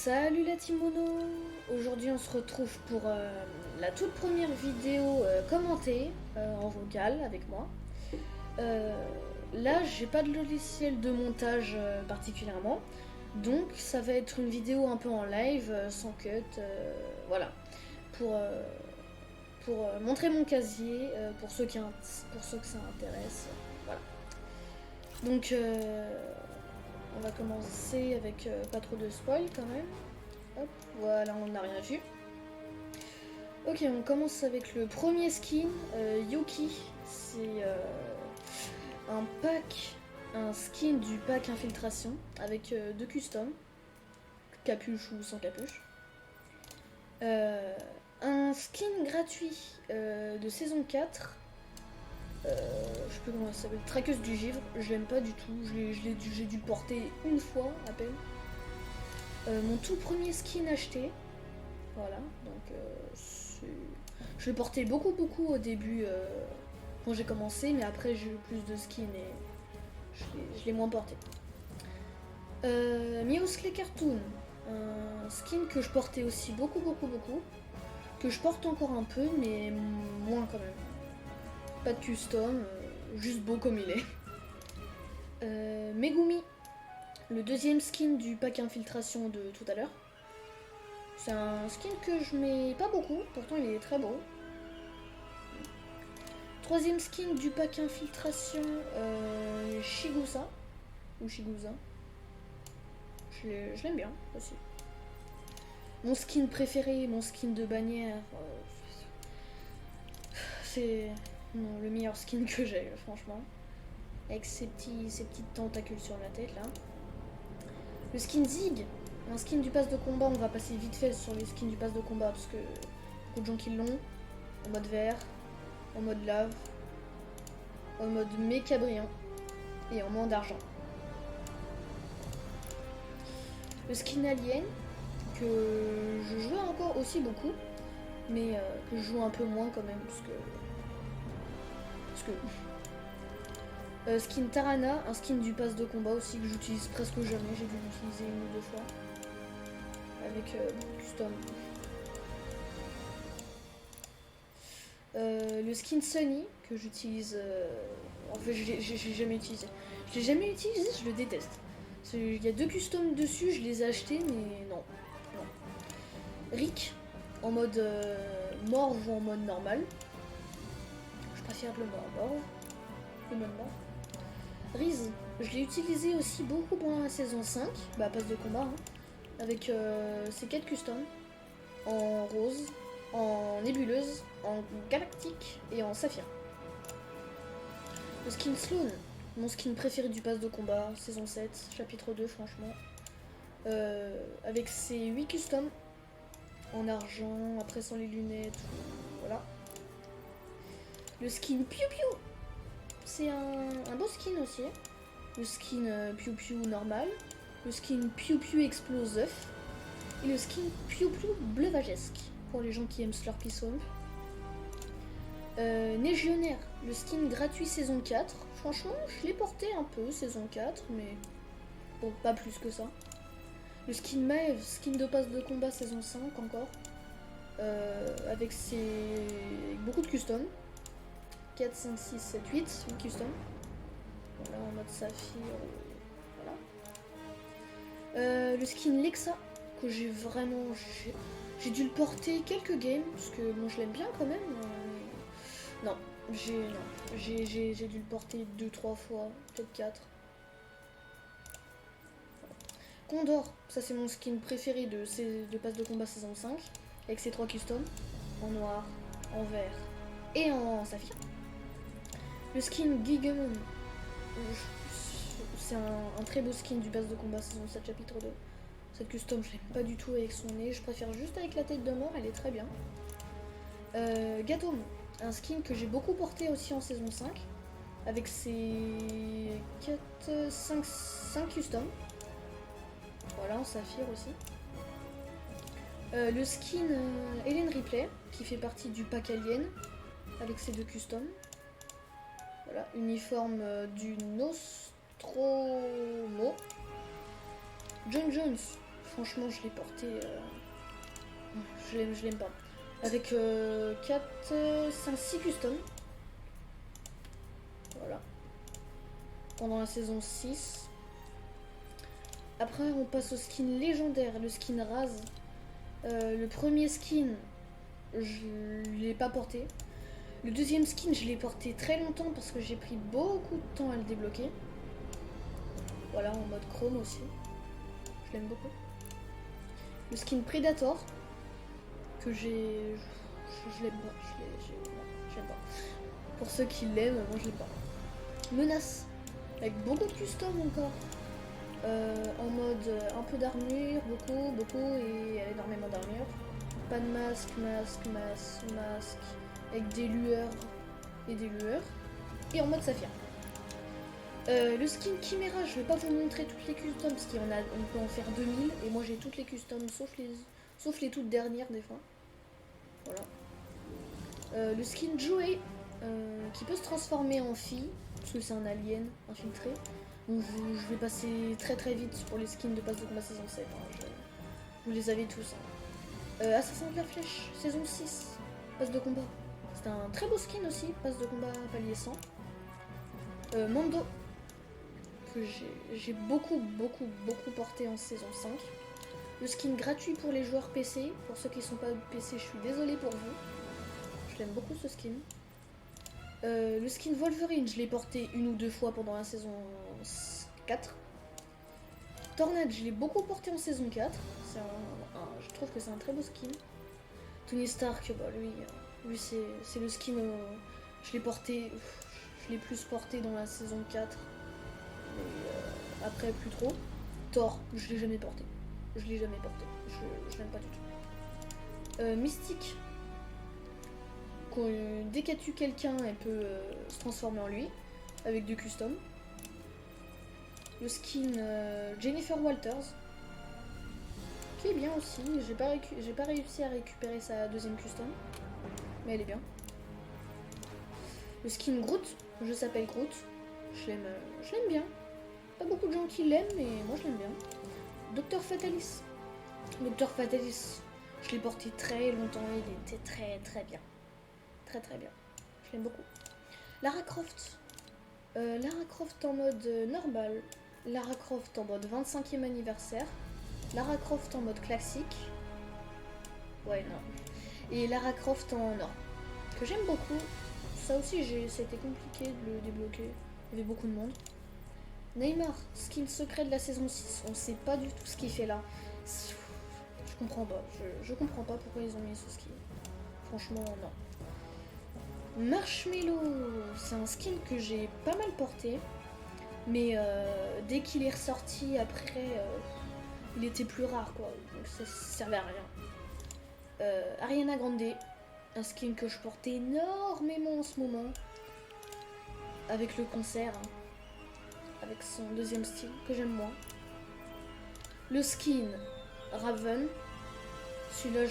Salut la team Mono. Aujourd'hui on se retrouve pour la toute première vidéo commentée en vocal avec moi. Là j'ai pas de logiciel de montage particulièrement, donc ça va être une vidéo un peu en live, sans cut, voilà, pour montrer mon casier, pour ceux que ça intéresse, voilà. Donc on va commencer avec pas trop de spoil quand même. Hop, voilà, on n'a rien vu. Ok, on commence avec le premier skin, Yuki. C'est un skin du pack infiltration avec deux customs, capuche ou sans capuche. Un skin gratuit de saison 4. Je sais plus comment ça s'appelle, Traqueuse du Givre. Je l'aime pas du tout, j'ai dû le porter une fois à peine. Mon tout premier skin acheté. Voilà, donc je l'ai porté beaucoup au début quand j'ai commencé, mais après j'ai eu plus de skins et je l'ai moins porté. Miosley Cartoon, un skin que je portais aussi beaucoup, que je porte encore un peu, mais moins quand même. Pas de custom, juste beau comme il est. Megumi, le deuxième skin du pack infiltration de tout à l'heure. C'est un skin que je mets pas beaucoup, pourtant il est très beau. Troisième skin du pack infiltration, Shigusa. Ou Shigusa. Je l'aime bien aussi. Mon skin préféré, mon skin de bannière, c'est le meilleur skin que j'ai, franchement. Avec ces petites tentacules sur la tête là. Le skin Zig, un skin du pass de combat, on va passer vite fait sur les skins du pass de combat parce que beaucoup de gens qui l'ont. En mode vert, en mode lave, en mode méca brillant et en mode argent. Le skin Alien, que je jouais encore aussi beaucoup, mais que je joue un peu moins quand même parce que skin Tarana, un skin du pass de combat aussi que j'utilise presque jamais, j'ai dû l'utiliser une ou deux fois avec custom. Le skin Sunny que j'utilise, en fait j'ai jamais utilisé. Je l'ai jamais utilisé, je le déteste. Il y a deux customs dessus, je les ai achetés mais non. Rick en mode morve ou en mode normal. Je préfère le mort. Le mode mort. Riz, je l'ai utilisé aussi beaucoup pendant la saison 5, passe de combat, hein, avec ses 4 customs, en rose, en nébuleuse, en galactique et en saphir. Le skin Sloan, mon skin préféré du pass de combat, saison 7, chapitre 2 franchement, avec ses 8 customs, en argent, après sans les lunettes, voilà. Le skin Piu Piu, c'est un beau skin aussi. Le skin Piu Piu normal, le skin Piu Piu explosif et le skin Piu Piu bleuvagesque pour les gens qui aiment Slurpee Swamp. Légionnaire, le skin gratuit saison 4. Franchement, je l'ai porté un peu saison 4, mais bon, pas plus que ça. Le skin Maeve, skin de passe de combat saison 5 encore, avec beaucoup de custom. 4, 5, 6, 7, 8 custom. Voilà, en mode saphir, voilà. Le skin Lexa, que j'ai vraiment... J'ai dû le porter quelques games, parce que bon, je l'aime bien quand même. Non, j'ai dû le porter 2-3 fois, peut-être 4. Condor, ça c'est mon skin préféré de passe de combat saison 5, avec ses 3 customs, en noir, en vert et en saphir. Le skin Gigamon, c'est un très beau skin du pass de combat saison 7 chapitre 2. Cette custom je l'aime pas du tout avec son nez, je préfère juste avec la tête de mort, elle est très bien. Gatom, un skin que j'ai beaucoup porté aussi en saison 5, avec ses 5 customs. Voilà, en saphir aussi. Le skin Hélène Ripley, qui fait partie du pack Alien, avec ses 2 customs. Voilà, uniforme du Nostromo. John Jones, franchement, je l'ai porté. Je l'aime pas. Avec 4, 5, 6 customs. Voilà. Pendant la saison 6. Après, on passe au skin légendaire, le skin rase. Le premier skin, je l'ai pas porté. Le deuxième skin, je l'ai porté très longtemps parce que j'ai pris beaucoup de temps à le débloquer. Voilà, en mode chrome aussi. Je l'aime beaucoup. Le skin Predator, que j'ai... Je l'aime pas. Je l'aime pas. Pour ceux qui l'aiment, moi je l'aime pas. Menace, avec beaucoup de custom encore. En mode un peu d'armure, beaucoup, et énormément d'armure. Pas de masque, avec des lueurs et des lueurs. Et en mode saphir. Le skin Chimera, je vais pas vous montrer toutes les customs parce qu'on peut en faire 2000 et moi j'ai toutes les customs sauf les toutes dernières des fois. Voilà. Le skin Joey qui peut se transformer en fille parce que c'est un alien infiltré. Donc je vais passer très vite pour les skins de passe de combat saison 7. Hein. Vous les avez tous. Hein. Assassin de la flèche saison 6 passe de combat. C'est un très beau skin aussi, passe de combat palier 100. Mando que j'ai beaucoup porté en saison 5. Le skin gratuit pour les joueurs PC. Pour ceux qui sont pas PC, je suis désolée pour vous. Je l'aime beaucoup ce skin. Le skin Wolverine, je l'ai porté 1 ou 2 fois pendant la saison 4. Tornade, je l'ai beaucoup porté en saison 4. Je trouve que c'est un très beau skin. Tony Stark, bah lui c'est le skin. Je l'ai plus porté dans la saison 4. Mais après, plus trop. Thor, je l'ai jamais porté. Je l'aime pas du tout. Mystique. Dès qu'elle tue quelqu'un, elle peut se transformer en lui. Avec du custom. Le skin Jennifer Walters. Qui est bien aussi. J'ai pas réussi à récupérer sa deuxième custom. Mais elle est bien. Le skin Groot. Je s'appelle Groot. Je l'aime bien. Pas beaucoup de gens qui l'aiment, mais moi je l'aime bien. Docteur Fatalis. Docteur Fatalis, je l'ai porté très longtemps et il était très bien. Très bien. Je l'aime beaucoup. Lara Croft. Lara Croft en mode normal. Lara Croft en mode 25e anniversaire. Lara Croft en mode classique. Ouais, non. Et Lara Croft en or. Que j'aime beaucoup. Ça aussi, c'était compliqué de le débloquer. Il y avait beaucoup de monde. Neymar, skin secret de la saison 6. On sait pas du tout ce qu'il fait là. Je comprends pas. Je comprends pas pourquoi ils ont mis ce skin. Franchement, non. Marshmello, c'est un skin que j'ai pas mal porté. Mais dès qu'il est ressorti après, il était plus rare quoi. Donc ça servait à rien. Ariana Grande, un skin que je portais énormément en ce moment. Avec le concert. Hein. Avec son deuxième style que j'aime moins. Le skin Raven. Celui-là,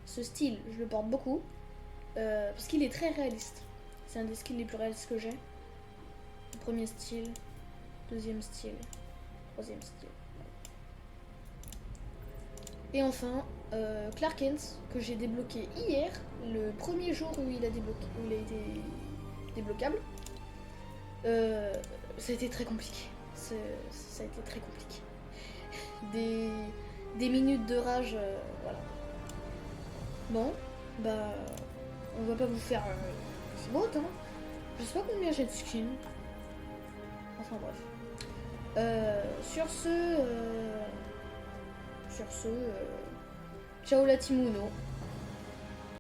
ce style, je le porte beaucoup. Parce qu'il est très réaliste. C'est un des skins les plus réalistes que j'ai. Le premier style, deuxième style, troisième style. Et enfin, Clark Kent, que j'ai débloqué hier, le premier jour où il a été débloquable. Ça a été très compliqué. Ça a été très compliqué. Des minutes de rage, voilà. Bon, bah, on va pas vous faire bon hein. Je sais pas combien j'ai de skins. Enfin bref. Sur ce, ciao la team Uno.